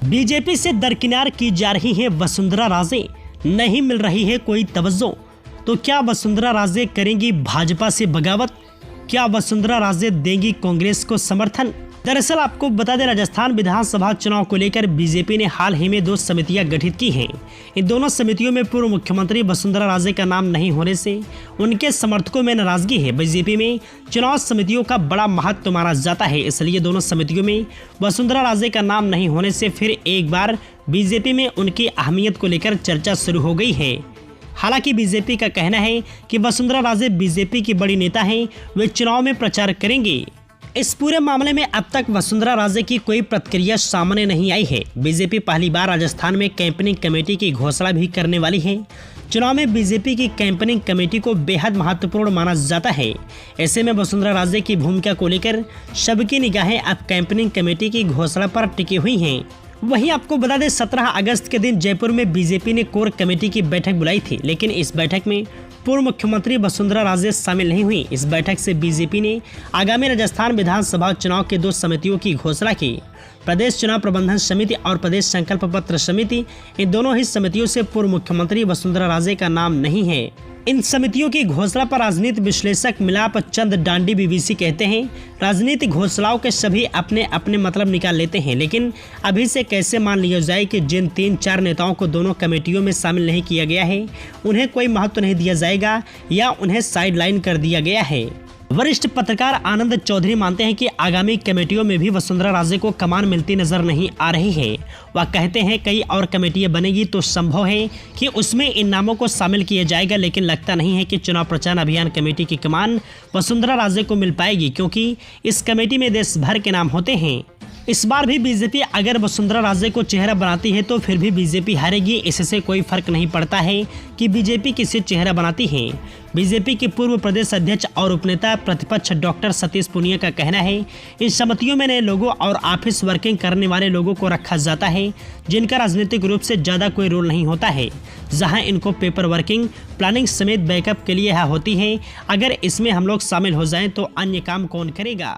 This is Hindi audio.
बीजेपी से दरकिनार की जा रही है वसुंधरा राजे, नहीं मिल रही है कोई तवज्जो। तो क्या वसुंधरा राजे करेंगी भाजपा से बगावत? क्या वसुंधरा राजे देंगी कांग्रेस को समर्थन? दरअसल आपको बता दें, राजस्थान विधानसभा चुनाव को लेकर बीजेपी ने हाल ही में 2 समितियां गठित की हैं। इन दोनों समितियों में पूर्व मुख्यमंत्री वसुंधरा राजे का नाम नहीं होने से उनके समर्थकों में नाराजगी है। बीजेपी में चुनाव समितियों का बड़ा महत्व माना जाता है, इसलिए दोनों समितियों में वसुंधरा राजे का नाम नहीं होने से फिर एक बार बीजेपी में उनकी अहमियत को लेकर चर्चा शुरू हो गई है। हालांकि बीजेपी का कहना है कि वसुंधरा राजे बीजेपी की बड़ी नेता हैं, वे चुनाव में प्रचार करेंगे। इस पूरे मामले में अब तक वसुंधरा राजे की कोई प्रतिक्रिया सामने नहीं आई है। बीजेपी पहली बार राजस्थान में कैंपेनिंग कमेटी की घोषणा भी करने वाली है। चुनाव में बीजेपी की कैंपेनिंग कमेटी को बेहद महत्वपूर्ण माना जाता है। ऐसे में वसुंधरा राजे की भूमिका को लेकर सबकी निगाहें अब कैंपेनिंग कमेटी की घोषणा पर टिकी हुई हैं। वहीं आपको बता दें, 17 अगस्त के दिन जयपुर में बीजेपी ने कोर कमेटी की बैठक बुलाई थी, लेकिन इस बैठक में पूर्व मुख्यमंत्री वसुंधरा राजे शामिल नहीं हुई। इस बैठक से बीजेपी ने आगामी राजस्थान विधानसभा चुनाव के 2 समितियों की घोषणा की। प्रदेश चुनाव प्रबंधन समिति और प्रदेश संकल्प पत्र समिति, इन दोनों ही समितियों से पूर्व मुख्यमंत्री वसुंधरा राजे का नाम नहीं है। इन समितियों की घोषणा पर राजनीति विश्लेषक मिलाप चंद डांडी बीबीसी कहते हैं, राजनीतिक घोषणाओं के सभी अपने अपने मतलब निकाल लेते हैं, लेकिन अभी से कैसे मान लिया जाए कि जिन 3-4 नेताओं को दोनों कमेटियों में शामिल नहीं किया गया है, उन्हें कोई महत्व नहीं दिया जाएगा या उन्हें साइडलाइन कर दिया गया है। वरिष्ठ पत्रकार आनंद चौधरी मानते हैं कि आगामी कमेटियों में भी वसुंधरा राजे को कमान मिलती नजर नहीं आ रही है। वह कहते हैं कई और कमेटियां बनेगी तो संभव है कि उसमें इन नामों को शामिल किया जाएगा, लेकिन लगता नहीं है कि चुनाव प्रचार अभियान कमेटी की कमान वसुंधरा राजे को मिल पाएगी, क्योंकि इस कमेटी में देश भर के नाम होते हैं। इस बार भी बीजेपी अगर वसुंधरा राजे को चेहरा बनाती है तो फिर भी बीजेपी हारेगी। इससे कोई फर्क नहीं पड़ता है कि बीजेपी किसे चेहरा बनाती है। बीजेपी के पूर्व प्रदेश अध्यक्ष और उपनेता प्रतिपक्ष डॉक्टर सतीश पूनिया का कहना है, इन समितियों में नए लोगों और ऑफिस वर्किंग करने वाले लोगों को रखा जाता है, जिनका राजनीतिक रूप से ज़्यादा कोई रोल नहीं होता है, जहां इनको पेपर वर्किंग, प्लानिंग समेत बैकअप के लिए होती है। अगर इसमें हम लोग शामिल हो जाएं तो अन्य काम कौन करेगा।